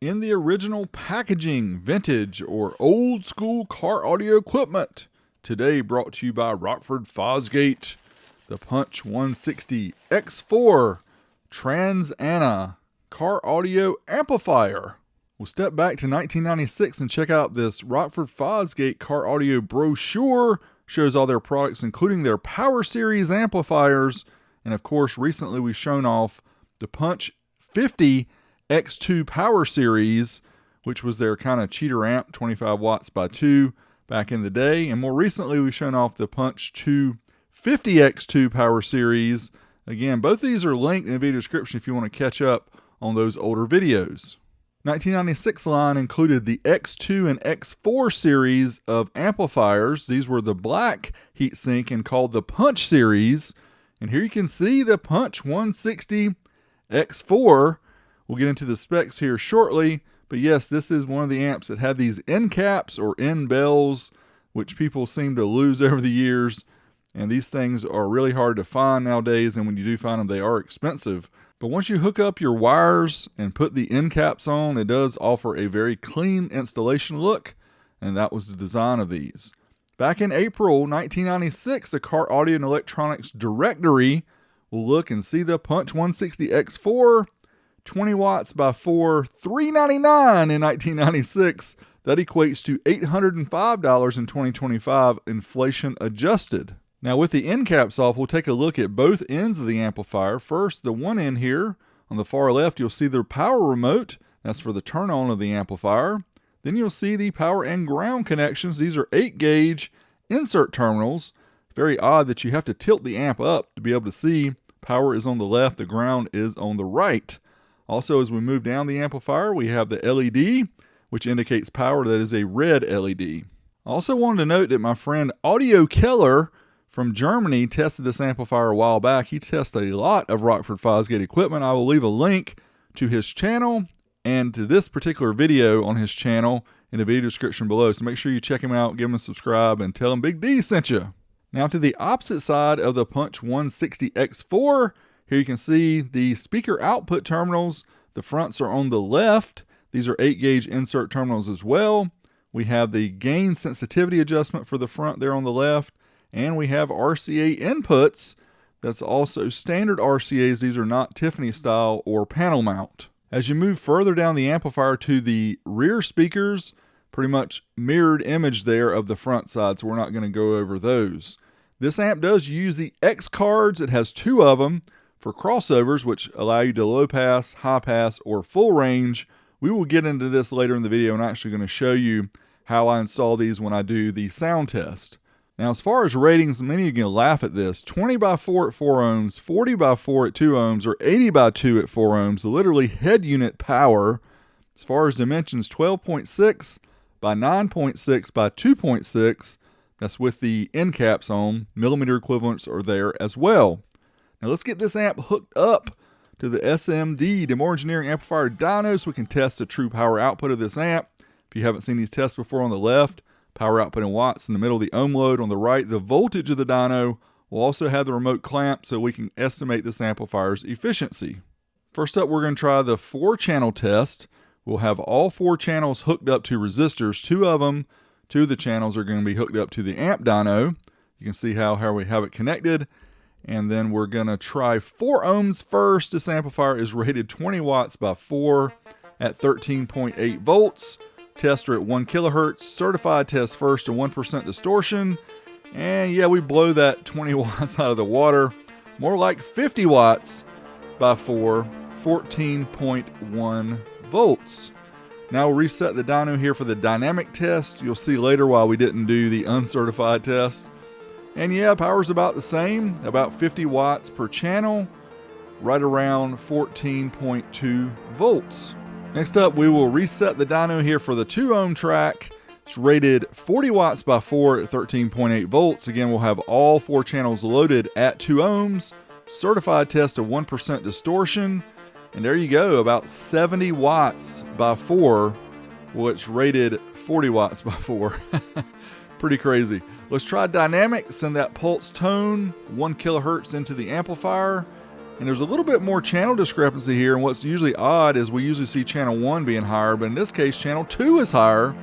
in the original packaging, vintage or old school car audio equipment. Today brought to you by Rockford Fosgate, the Punch 160 X4 Trans Ana car audio amplifier. We'll step back to 1996 and check out this Rockford Fosgate car audio brochure. Shows all their products, including their Power Series amplifiers. And of course, recently we've shown off the Punch 50 X2 Power Series, which was their kind of cheater amp, 25 watts by 2 back in the day. And more recently, we've shown off the Punch 250 X2 Power Series. Again, both of these are linked in the video description if you want to catch up on those older videos. 1996 line included the X2 and X4 series of amplifiers. These were the black heatsink and called the Punch series. And here you can see the Punch 160 X4. We'll get into the specs here shortly. But yes, this is one of the amps that had these end caps or end bells, which people seem to lose over the years. And these things are really hard to find nowadays. And when you do find them, they are expensive. But once you hook up your wires and put the end caps on, it does offer a very clean installation look. And that was the design of these. Back in April 1996, the Car Audio and Electronics Directory will look and see the Punch 160 X4, 20 watts by 4, $399 in 1996. That equates to $805 in 2025, inflation adjusted. Now with the end caps off, we'll take a look at both ends of the amplifier. First, the one end here on the far left, you'll see the power remote. That's for the turn on of the amplifier. Then you'll see the power and ground connections. These are 8-gauge insert terminals. Very odd that you have to tilt the amp up to be able to see power is on the left, the ground is on the right. Also, as we move down the amplifier, we have the LED, which indicates power. That is a red LED. I also wanted to note that my friend Audio Keller from Germany tested this amplifier a while back. He tested a lot of Rockford Fosgate equipment. I will leave a link to his channel and to this particular video on his channel in the video description below. So make sure you check him out, give him a subscribe, and tell him Big D sent you. Now to the opposite side of the Punch 160 X4, here you can see the speaker output terminals. The fronts are on the left. These are 8-gauge insert terminals as well. We have the gain sensitivity adjustment for the front there on the left. And we have RCA inputs. That's also standard RCAs. These are not Tiffany style or panel mount. As you move further down the amplifier to the rear speakers, pretty much mirrored image there of the front side, so we're not going to go over those. This amp does use the X cards. It has 2 of them for crossovers, which allow you to low pass, high pass, or full range. We will get into this later in the video, and I'm actually going to show you how I install these when I do the sound test. Now, as far as ratings, many of you can laugh at this. 20 by 4 at 4 ohms, 40 by 4 at 2 ohms, or 80 by 2 at 4 ohms. Literally head unit power. As far as dimensions, 12.6 by 9.6 by 2.6. That's with the end caps on. Millimeter equivalents are there as well. Now let's get this amp hooked up to the SMD, Demo Engineering Amplifier Dyno, so we can test the true power output of this amp. If you haven't seen these tests before, on the left, power output in watts. In the middle, the ohm load. On the right, the voltage of the dyno. We'll also have the remote clamp so we can estimate this amplifier's efficiency. First up, we're going to try the 4-channel test. We'll have all 4 channels hooked up to resistors. 2 of the channels are going to be hooked up to the Amp Dyno. You can see how we have it connected. And then we're going to try 4 ohms first. This amplifier is rated 20 watts by 4 at 13.8 volts. Tester at 1 kilohertz. Certified test first to 1% distortion. And yeah, we blow that 20 watts out of the water. More like 50 watts by 4, 14.1 volts. Now we'll reset the dyno here for the dynamic test. You'll see later why we didn't do the uncertified test. And yeah, power's about the same, about 50 watts per channel, right around 14.2 volts. Next up, we will reset the dyno here for the 2 ohm track. It's rated 40 watts by 4 at 13.8 volts. Again, we'll have all 4 channels loaded at 2 ohms. Certified test of 1% distortion. And there you go, about 70 watts by 4. Well, it's rated 40 watts by 4. Pretty crazy. Let's try dynamic. Send that pulse tone 1 kilohertz into the amplifier. And there's a little bit more channel discrepancy here, and what's usually odd is we usually see channel 1 being higher, but in this case channel 2 is higher,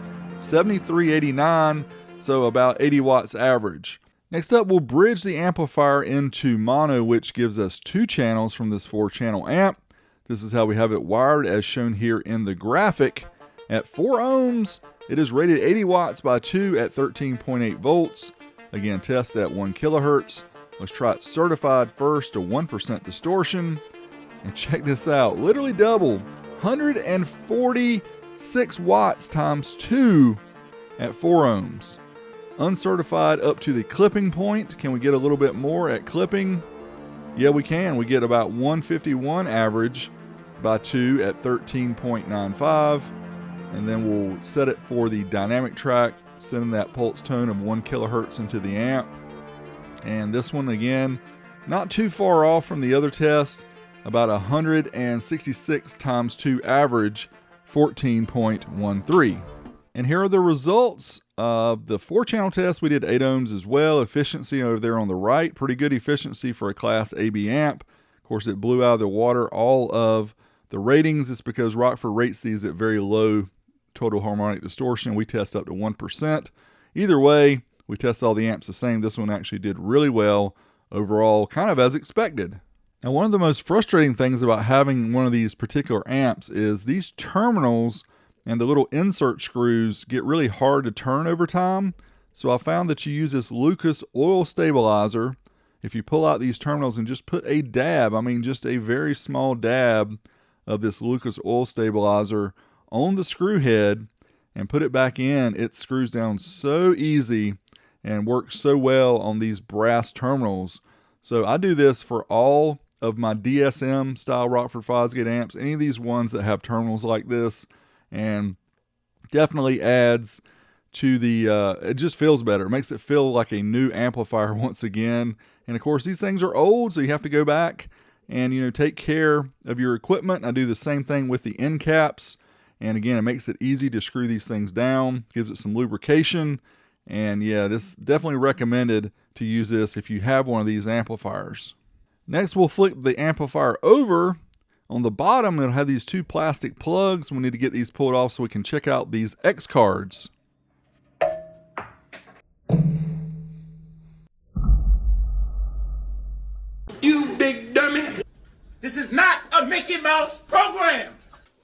7389, so about 80 watts average. Next up, we'll bridge the amplifier into mono, which gives us 2 channels from this 4-channel amp. This is how we have it wired as shown here in the graphic. At 4 ohms, it is rated 80 watts by 2 at 13.8 volts. Again, test at 1 kilohertz. Let's try it certified first to 1% distortion. And check this out, literally double, 146 watts times 2 at 4 ohms. Uncertified up to the clipping point. Can we get a little bit more at clipping? Yeah, we can. We get about 151 average by 2 at 13.95. And then we'll set it for the dynamic track, sending that pulse tone of 1 kilohertz into the amp. And this one, again, not too far off from the other test, about 166 times 2 average, 14.13. And here are the results of the 4-channel test. We did 8 ohms as well. Efficiency over there on the right, pretty good efficiency for a Class AB amp. Of course, it blew out of the water all of the ratings. It's because Rockford rates these at very low total harmonic distortion. We test up to 1%. Either way, we test all the amps the same. This one actually did really well overall, kind of as expected. Now, one of the most frustrating things about having one of these particular amps is these terminals and the little insert screws get really hard to turn over time. So I found that you use this Lucas oil stabilizer. If you pull out these terminals and just put a dab, I mean just a very small dab of this Lucas oil stabilizer on the screw head and put it back in, it screws down so easy and works so well on these brass terminals. So I do this for all of my DSM style Rockford Fosgate amps, any of these ones that have terminals like this, and definitely adds to the, it just feels better. It makes it feel like a new amplifier once again. And of course, these things are old, so you have to go back and, take care of your equipment. I do the same thing with the end caps. And again, it makes it easy to screw these things down, gives it some lubrication. And yeah, this definitely recommended to use this if you have one of these amplifiers. Next, we'll flip the amplifier over. On the bottom, it'll have these 2 plastic plugs. We need to get these pulled off so we can check out these X cards. You big dummy. This is not a Mickey Mouse program.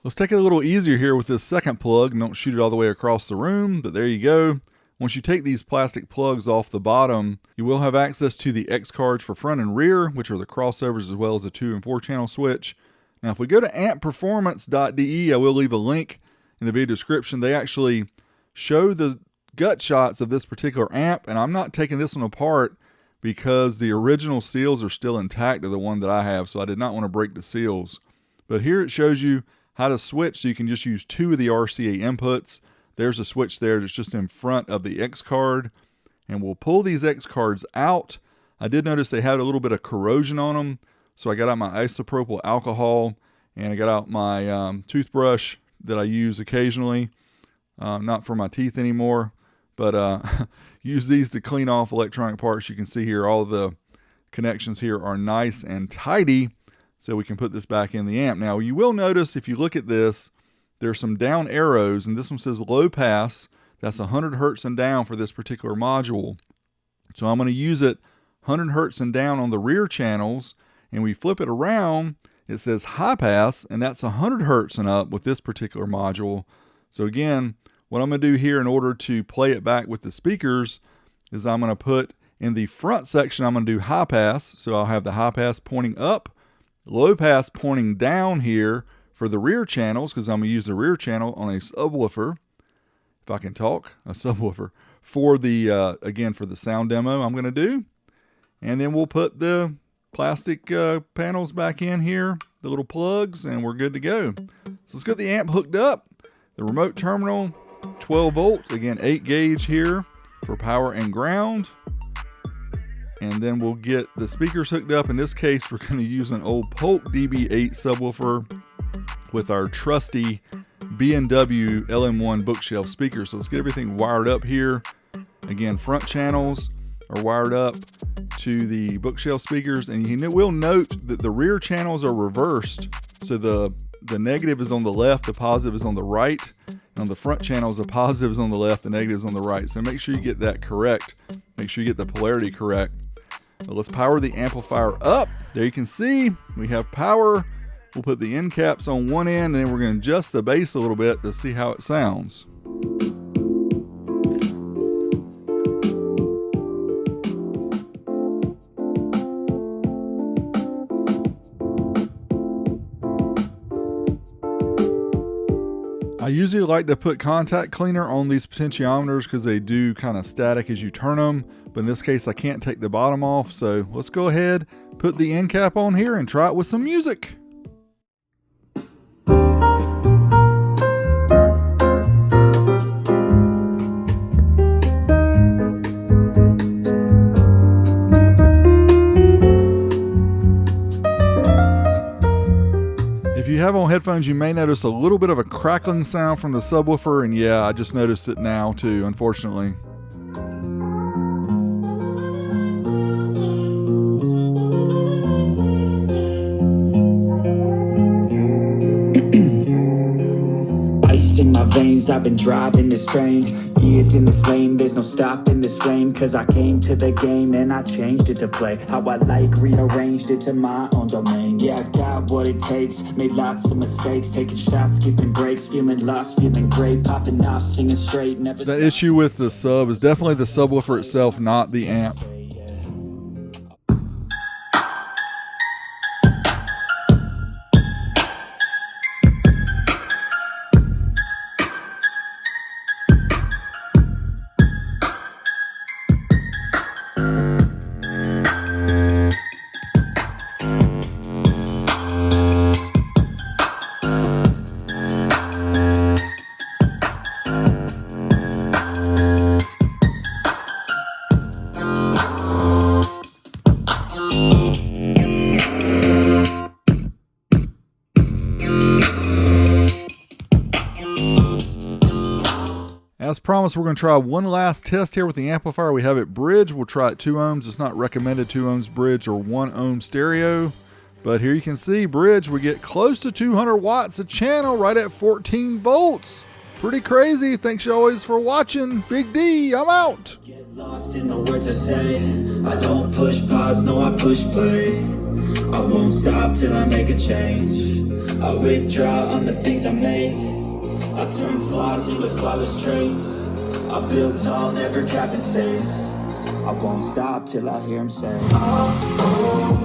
Let's take it a little easier here with this second plug and don't shoot it all the way across the room, but there you go. Once you take these plastic plugs off the bottom, you will have access to the X cards for front and rear, which are the crossovers as well as a 2 and 4 channel switch. Now, if we go to ampperformance.de, I will leave a link in the video description. They actually show the gut shots of this particular amp, and I'm not taking this one apart because the original seals are still intact to the one that I have, so I did not want to break the seals. But here it shows you how to switch, so you can just use 2 of the RCA inputs. There's a switch there that's just in front of the X card, and we'll pull these X cards out. I did notice they had a little bit of corrosion on them, so I got out my isopropyl alcohol and I got out my toothbrush that I use occasionally, not for my teeth anymore, but use these to clean off electronic parts. You can see here all the connections here are nice and tidy, so we can put this back in the amp. Now, you will notice if you look at this, there's some down arrows, and this one says low pass. That's 100 hertz and down for this particular module. So I'm going to use it 100 hertz and down on the rear channels, and we flip it around, it says high pass, and that's 100 hertz and up with this particular module. So again, what I'm going to do here in order to play it back with the speakers is I'm going to put in the front section, I'm going to do high pass. So I'll have the high pass pointing up, low pass pointing down here for the rear channels, because I'm going to use the rear channel on a subwoofer, if I can talk, a subwoofer, for the, again, for the sound demo I'm going to do. And then we'll put the plastic panels back in here, the little plugs, and we're good to go. So let's get the amp hooked up. The remote terminal, 12 volt, again, 8 gauge here for power and ground. And then we'll get the speakers hooked up. In this case, we're going to use an old Polk DB8 subwoofer with our trusty B&W LM1 bookshelf speaker. So let's get everything wired up here. Again, front channels are wired up to the bookshelf speakers, and you will note that the rear channels are reversed. So the negative is on the left, the positive is on the right. And on the front channels, the positive is on the left, the negative is on the right. So make sure you get that correct. Make sure you get the polarity correct. So let's power the amplifier up. There you can see we have power. We'll put the end caps on one end, and then we're going to adjust the bass a little bit to see how it sounds. I usually like to put contact cleaner on these potentiometers because they do kind of static as you turn them, but in this case I can't take the bottom off, so let's go ahead, put the end cap on here and try it with some music. If you have on headphones, you may notice a little bit of a crackling sound from the subwoofer, and yeah, I just noticed it now too, unfortunately. Ice in my veins, I've been driving this train. Years in this lane, there's no stopping this flame. Cause I came to the game and I changed it to play how I like, rearranged it to my own domain. Yeah, I got what it takes, made lots of mistakes, taking shots, skipping breaks, feeling lost, feeling great, popping off, singing straight, never The issue with the sub is definitely the subwoofer itself, not the amp. As promised, we're going to try one last test here with the amplifier. We have it bridge. We'll try it 2 ohms. It's not recommended 2 ohms bridge or 1 ohm stereo. But here you can see bridge, we get close to 200 watts a channel right at 14 volts. Pretty crazy. Thanks you always for watching. Big D, I'm out. get lost in the words I say. I don't push pause, no, I push play. I won't stop till I make a change. I withdraw on the things I make. I turn flaws into flawless traits. I build tall, never capped in space. I won't stop till I hear him say, oh, oh.